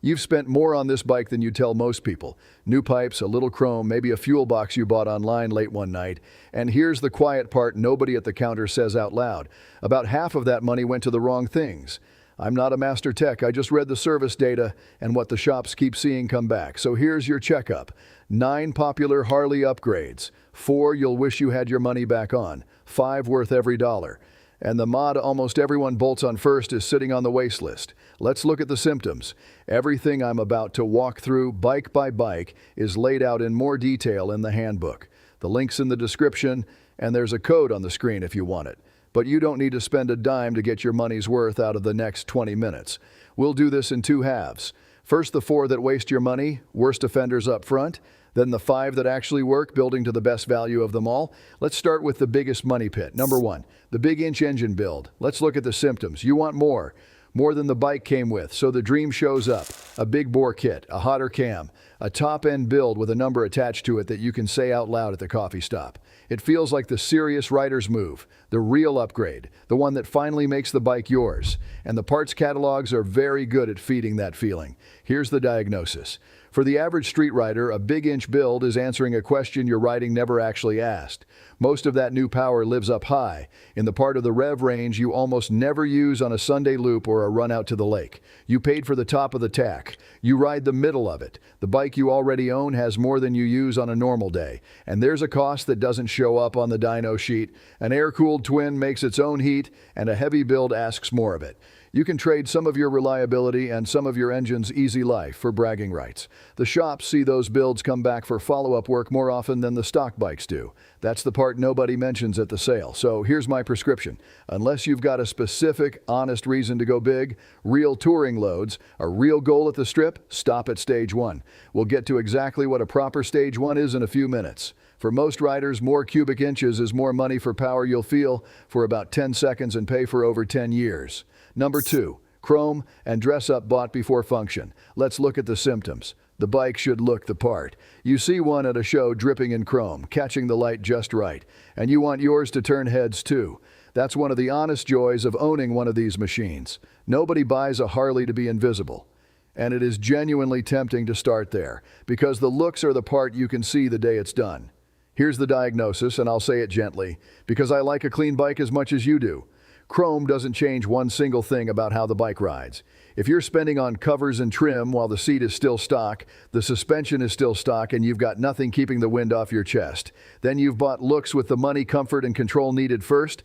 You've spent more on this bike than you tell most people. New pipes, a little chrome, maybe a fuel box you bought online late one night. And here's the quiet part nobody at the counter says out loud. About half of that money went to the wrong things. I'm not a master tech, I just read the service data and what the shops keep seeing come back. So here's your checkup. 9 popular Harley upgrades. 4 you'll wish you had your money back on. 5 worth every dollar. And the mod almost everyone bolts on first is sitting on the waste list. Let's look at the symptoms. Everything I'm about to walk through, bike by bike, is laid out in more detail in the handbook. The link's in the description, and there's a code on the screen if you want it. But you don't need to spend a dime to get your money's worth out of the next 20 minutes. We'll do this in 2 halves. First, the 4 that waste your money, worst offenders up front. Then the 5 that actually work, building to the best value of them all. Let's start with the biggest money pit. Number 1, the big inch engine build. Let's look at the symptoms. You want more. More than the bike came with, so the dream shows up. A big bore kit, a hotter cam, a top-end build with a number attached to it that you can say out loud at the coffee stop. It feels like the serious rider's move, the real upgrade, the one that finally makes the bike yours. And the parts catalogs are very good at feeding that feeling. Here's the diagnosis. For the average street rider, a big inch build is answering a question your riding never actually asked. Most of that new power lives up high, in the part of the rev range you almost never use on a Sunday loop or a run out to the lake. You paid for the top of the tack. You ride the middle of it. The bike you already own has more than you use on a normal day. And there's a cost that doesn't show up on the dyno sheet. An air-cooled twin makes its own heat, and a heavy build asks more of it. You can trade some of your reliability and some of your engine's easy life for bragging rights. The shops see those builds come back for follow-up work more often than the stock bikes do. That's the part nobody mentions at the sale. So here's my prescription. Unless you've got a specific, honest reason to go big, real touring loads, a real goal at the strip, stop at stage 1. We'll get to exactly what a proper stage 1 is in a few minutes. For most riders, more cubic inches is more money for power you'll feel for about 10 seconds and pay for over 10 years. Number 2, chrome and dress up bought before function. Let's look at the symptoms. The bike should look the part. You see one at a show dripping in chrome, catching the light just right, and you want yours to turn heads too. That's one of the honest joys of owning one of these machines. Nobody buys a Harley to be invisible. And it is genuinely tempting to start there, because the looks are the part you can see the day it's done. Here's the diagnosis, and I'll say it gently, because I like a clean bike as much as you do. Chrome doesn't change one single thing about how the bike rides. If you're spending on covers and trim while the seat is still stock, the suspension is still stock, and you've got nothing keeping the wind off your chest, then you've bought looks with the money, comfort, and control needed first.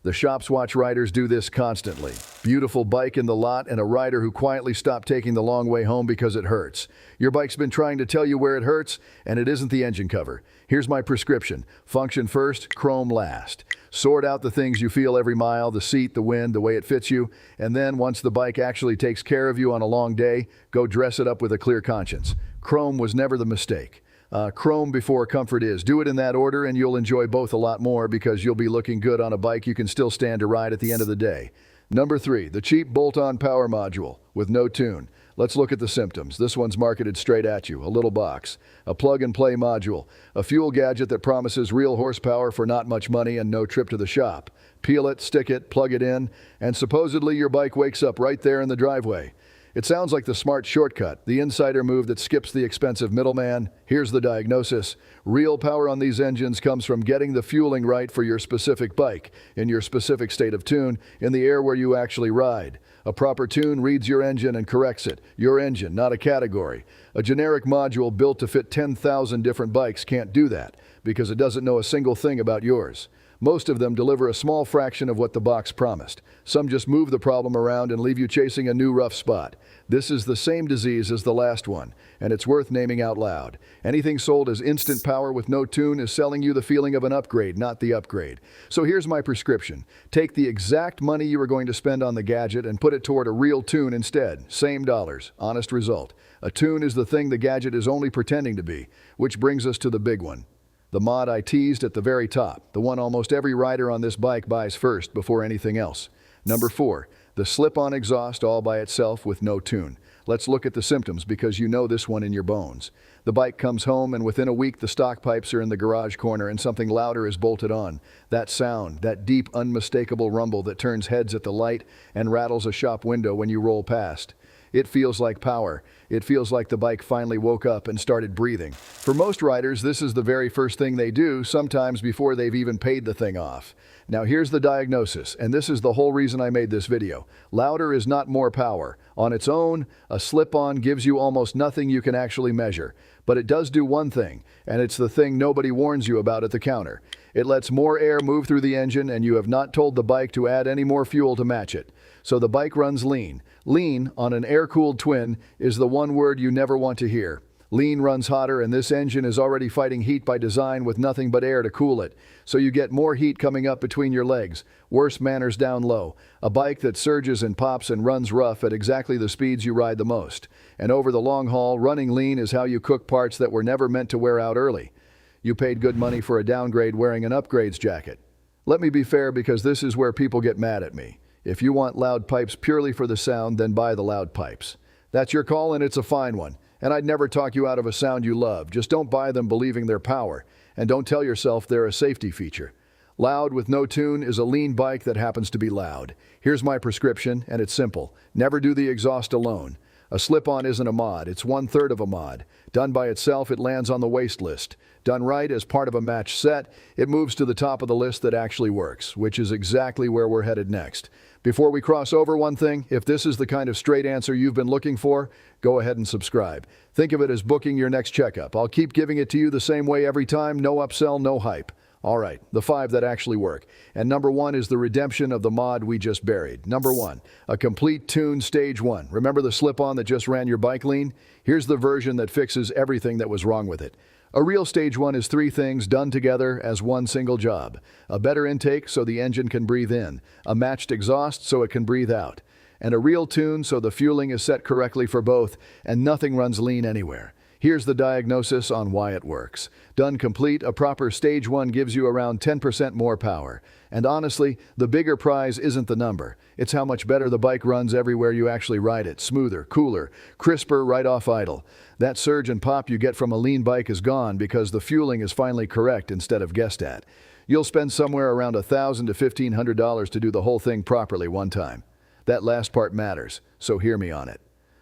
The shops watch riders do this constantly. Beautiful bike in the lot and a rider who quietly stopped taking the long way home because it hurts. Your bike's been trying to tell you where it hurts, and it isn't the engine cover. Here's my prescription. Function first, chrome last. Sort out the things you feel every mile, the seat, the wind, the way it fits you, and then once the bike actually takes care of you on a long day, go dress it up with a clear conscience. Chrome was never the mistake. Chrome before comfort is. Do it in that order and you'll enjoy both a lot more because you'll be looking good on a bike you can still stand to ride at the end of the day. Number 3, the cheap bolt-on power module with no tune. Let's look at the symptoms. This one's marketed straight at you, a little box. A plug-and-play module, a fuel gadget that promises real horsepower for not much money and no trip to the shop. Peel it, stick it, plug it in, and supposedly your bike wakes up right there in the driveway. It sounds like the smart shortcut, the insider move that skips the expensive middleman. Here's the diagnosis. Real power on these engines comes from getting the fueling right for your specific bike, in your specific state of tune, in the air where you actually ride. A proper tune reads your engine and corrects it. Your engine, not a category. A generic module built to fit 10,000 different bikes can't do that, because it doesn't know a single thing about yours. Most of them deliver a small fraction of what the box promised. Some just move the problem around and leave you chasing a new rough spot. This is the same disease as the last one, and it's worth naming out loud. Anything sold as instant power with no tune is selling you the feeling of an upgrade, not the upgrade. So here's my prescription. Take the exact money you were going to spend on the gadget and put it toward a real tune instead. Same dollars, honest result. A tune is the thing the gadget is only pretending to be, which brings us to the big one. The mod I teased at the very top, the one almost every rider on this bike buys first before anything else. Number 4, the slip-on exhaust all by itself with no tune. Let's look at the symptoms because you know this one in your bones. The bike comes home and within a week the stock pipes are in the garage corner and something louder is bolted on. That sound, that deep, unmistakable rumble that turns heads at the light and rattles a shop window when you roll past. It feels like power. It feels like the bike finally woke up and started breathing. For most riders, this is the very first thing they do, sometimes before they've even paid the thing off. Now here's the diagnosis, and this is the whole reason I made this video. Louder is not more power. On its own, a slip-on gives you almost nothing you can actually measure. But it does do one thing, and it's the thing nobody warns you about at the counter. It lets more air move through the engine, and you have not told the bike to add any more fuel to match it. So the bike runs lean. Lean, on an air-cooled twin, is the one word you never want to hear. Lean runs hotter, and this engine is already fighting heat by design with nothing but air to cool it. So you get more heat coming up between your legs. Worse manners down low. A bike that surges and pops and runs rough at exactly the speeds you ride the most. And over the long haul, running lean is how you cook parts that were never meant to wear out early. You paid good money for a downgrade wearing an upgrades jacket. Let me be fair, because this is where people get mad at me. If you want loud pipes purely for the sound, then buy the loud pipes. That's your call, and it's a fine one. And I'd never talk you out of a sound you love. Just don't buy them believing they're power. And don't tell yourself they're a safety feature. Loud with no tune is a lean bike that happens to be loud. Here's my prescription, and it's simple. Never do the exhaust alone. A slip-on isn't a mod, it's 1/3 of a mod. Done by itself, it lands on the waste list. Done right as part of a match set, it moves to the top of the list that actually works, which is exactly where we're headed next. Before we cross over, one thing, if this is the kind of straight answer you've been looking for, go ahead and subscribe. Think of it as booking your next checkup. I'll keep giving it to you the same way every time, no upsell, no hype. All right, the 5 that actually work. And number 1 is the redemption of the mod we just buried. Number 1, a complete tune stage 1. Remember the slip-on that just ran your bike lean? Here's the version that fixes everything that was wrong with it. A real stage 1 is 3 things done together as one single job. A better intake so the engine can breathe in. A matched exhaust so it can breathe out. And a real tune so the fueling is set correctly for both and nothing runs lean anywhere. Here's the diagnosis on why it works. Done complete, a proper stage 1 gives you around 10% more power. And honestly, the bigger prize isn't the number. It's how much better the bike runs everywhere you actually ride it. Smoother, cooler, crisper right off idle. That surge and pop you get from a lean bike is gone because the fueling is finally correct instead of guessed at. You'll spend somewhere around $1,000 to $1,500 to do the whole thing properly one time. That last part matters, so hear me on it.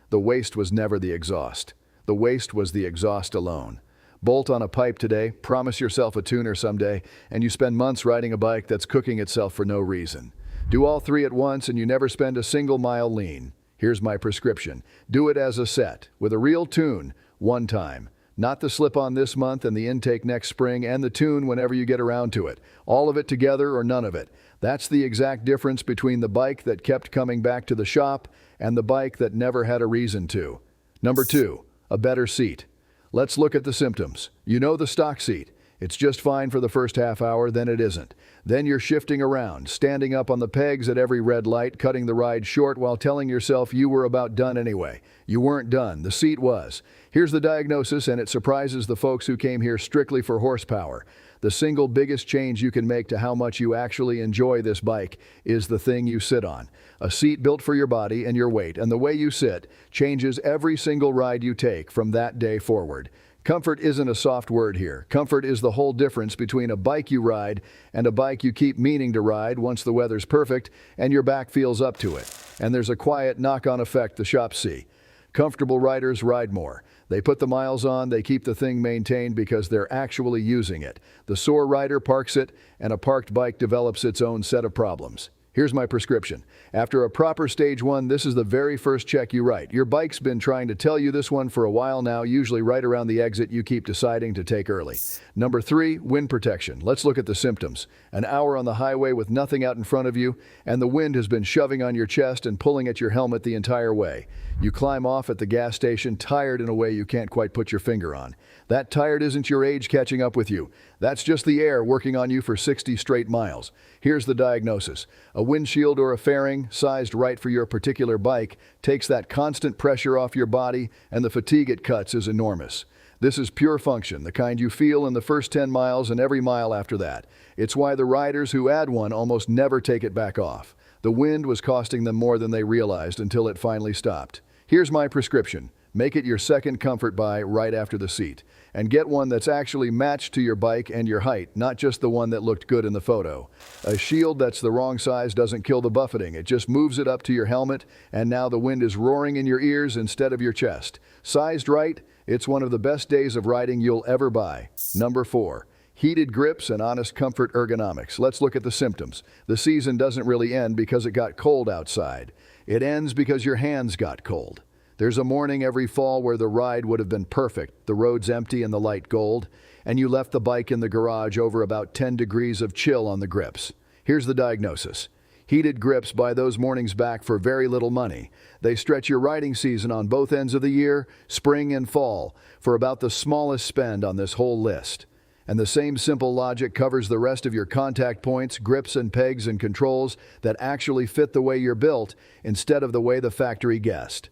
The waste was never the exhaust. The waste was the exhaust alone. Bolt on a pipe today, promise yourself a tuner someday, and you spend months riding a bike that's cooking itself for no reason. Do all 3 at once and you never spend a single mile lean. Here's my prescription. Do it as a set, with a real tune, one time. Not the slip-on this month and the intake next spring and the tune whenever you get around to it. All of it together or none of it. That's the exact difference between the bike that kept coming back to the shop and the bike that never had a reason to. Number 2. A better seat. Let's look at the symptoms. You know the stock seat. It's just fine for the first half hour, then it isn't. Then you're shifting around, standing up on the pegs at every red light, cutting the ride short while telling yourself you were about done anyway. You weren't done, the seat was. Here's the diagnosis, and it surprises the folks who came here strictly for horsepower. The single biggest change you can make to how much you actually enjoy this bike is the thing you sit on. A seat built for your body and your weight, and the way you sit changes every single ride you take from that day forward. Comfort isn't a soft word here. Comfort is the whole difference between a bike you ride and a bike you keep meaning to ride once the weather's perfect and your back feels up to it. And there's a quiet knock-on effect the shops see. Comfortable riders ride more. They put the miles on, they keep the thing maintained because they're actually using it. The sore rider parks it, and a parked bike develops its own set of problems. Here's my prescription. After a proper stage 1, this is the very first check you write. Your bike's been trying to tell you this one for a while now, usually right around the exit you keep deciding to take early. Number 3, wind protection. Let's look at the symptoms. An hour on the highway with nothing out in front of you, and the wind has been shoving on your chest and pulling at your helmet the entire way. You climb off at the gas station, tired in a way you can't quite put your finger on. That tired isn't your age catching up with you. That's just the air working on you for 60 straight miles. Here's the diagnosis. A windshield or a fairing, sized right for your particular bike, takes that constant pressure off your body, and the fatigue it cuts is enormous. This is pure function, the kind you feel in the first 10 miles and every mile after that. It's why the riders who add one almost never take it back off. The wind was costing them more than they realized until it finally stopped. Here's my prescription. Make it your second comfort buy right after the seat. And get one that's actually matched to your bike and your height, not just the one that looked good in the photo. A shield that's the wrong size doesn't kill the buffeting, it just moves it up to your helmet, and now the wind is roaring in your ears instead of your chest. Sized right, it's one of the best days of riding you'll ever buy. Number 4. Heated grips and honest comfort ergonomics. Let's look at the symptoms. The season doesn't really end because it got cold outside. It ends because your hands got cold. There's a morning every fall where the ride would have been perfect, the roads empty and the light gold, and you left the bike in the garage over about 10 degrees of chill on the grips. Here's the diagnosis. Heated grips buy those mornings back for very little money. They stretch your riding season on both ends of the year, spring and fall, for about the smallest spend on this whole list. And the same simple logic covers the rest of your contact points, grips and pegs and controls that actually fit the way you're built instead of the way the factory guessed.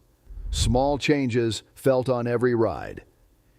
Small changes felt on every ride.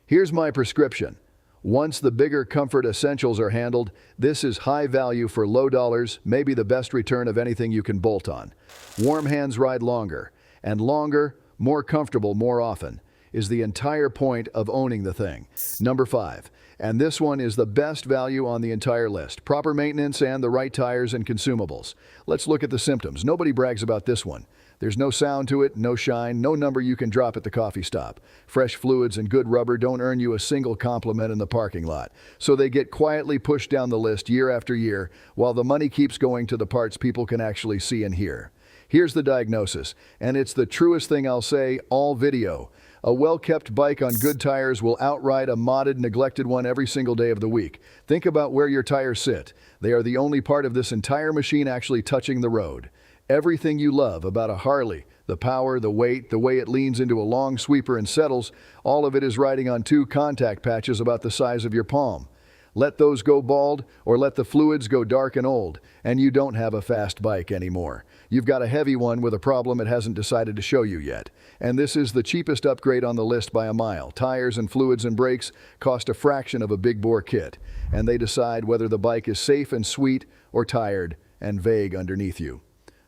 Here's my prescription. Once the bigger comfort essentials are handled, this is high value for low dollars, maybe the best return of anything you can bolt on. Warm hands ride longer, and longer, more comfortable more often, is the entire point of owning the thing. Number 5. And this one is the best value on the entire list. Proper maintenance and the right tires and consumables. Let's look at the symptoms. Nobody brags about this one. There's no sound to it, no shine, no number you can drop at the coffee stop. Fresh fluids and good rubber don't earn you a single compliment in the parking lot. So they get quietly pushed down the list year after year, while the money keeps going to the parts people can actually see and hear. Here's the diagnosis, and it's the truest thing I'll say, all video. A well-kept bike on good tires will outride a modded, neglected one every single day of the week. Think about where your tires sit. They are the only part of this entire machine actually touching the road. Everything you love about a Harley, the power, the weight, the way it leans into a long sweeper and settles, all of it is riding on 2 contact patches about the size of your palm. Let those go bald, or let the fluids go dark and old, and you don't have a fast bike anymore. You've got a heavy one with a problem it hasn't decided to show you yet. And this is the cheapest upgrade on the list by a mile. Tires and fluids and brakes cost a fraction of a big bore kit, and they decide whether the bike is safe and sweet or tired and vague underneath you.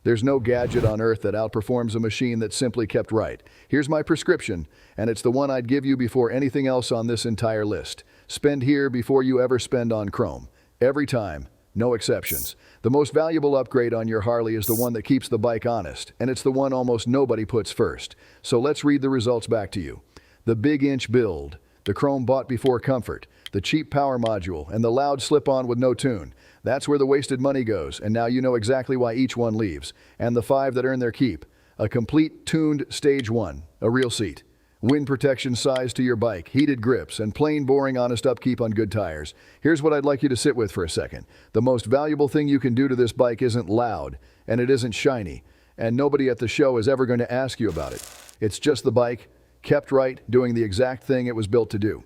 There's no gadget on earth that outperforms a machine that's simply kept right. Here's my prescription, and it's the one I'd give you before anything else on this entire list. Spend here before you ever spend on chrome. Every time, no exceptions. The most valuable upgrade on your Harley is the one that keeps the bike honest, and it's the one almost nobody puts first. So let's read the results back to you. The big inch build, the chrome bought before comfort, the cheap power module, and the loud slip-on with no tune. That's where the wasted money goes, and now you know exactly why each one leaves. And the 5 that earn their keep. A complete tuned stage 1, a real seat. Wind protection size to your bike, heated grips, and plain boring honest upkeep on good tires. Here's what I'd like you to sit with for a second. The most valuable thing you can do to this bike isn't loud, and it isn't shiny, and nobody at the show is ever going to ask you about it. It's just the bike, kept right, doing the exact thing it was built to do.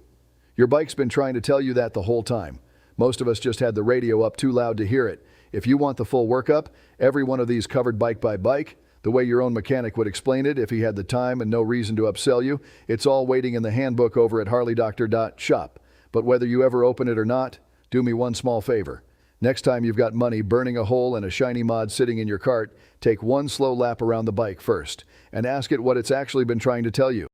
Your bike's been trying to tell you that the whole time. Most of us just had the radio up too loud to hear it. If you want the full workup, every one of these covered bike by bike, the way your own mechanic would explain it if he had the time and no reason to upsell you, it's all waiting in the handbook over at harleydoctor.shop. But whether you ever open it or not, do me one small favor. Next time you've got money burning a hole and a shiny mod sitting in your cart, take one slow lap around the bike first and ask it what it's actually been trying to tell you.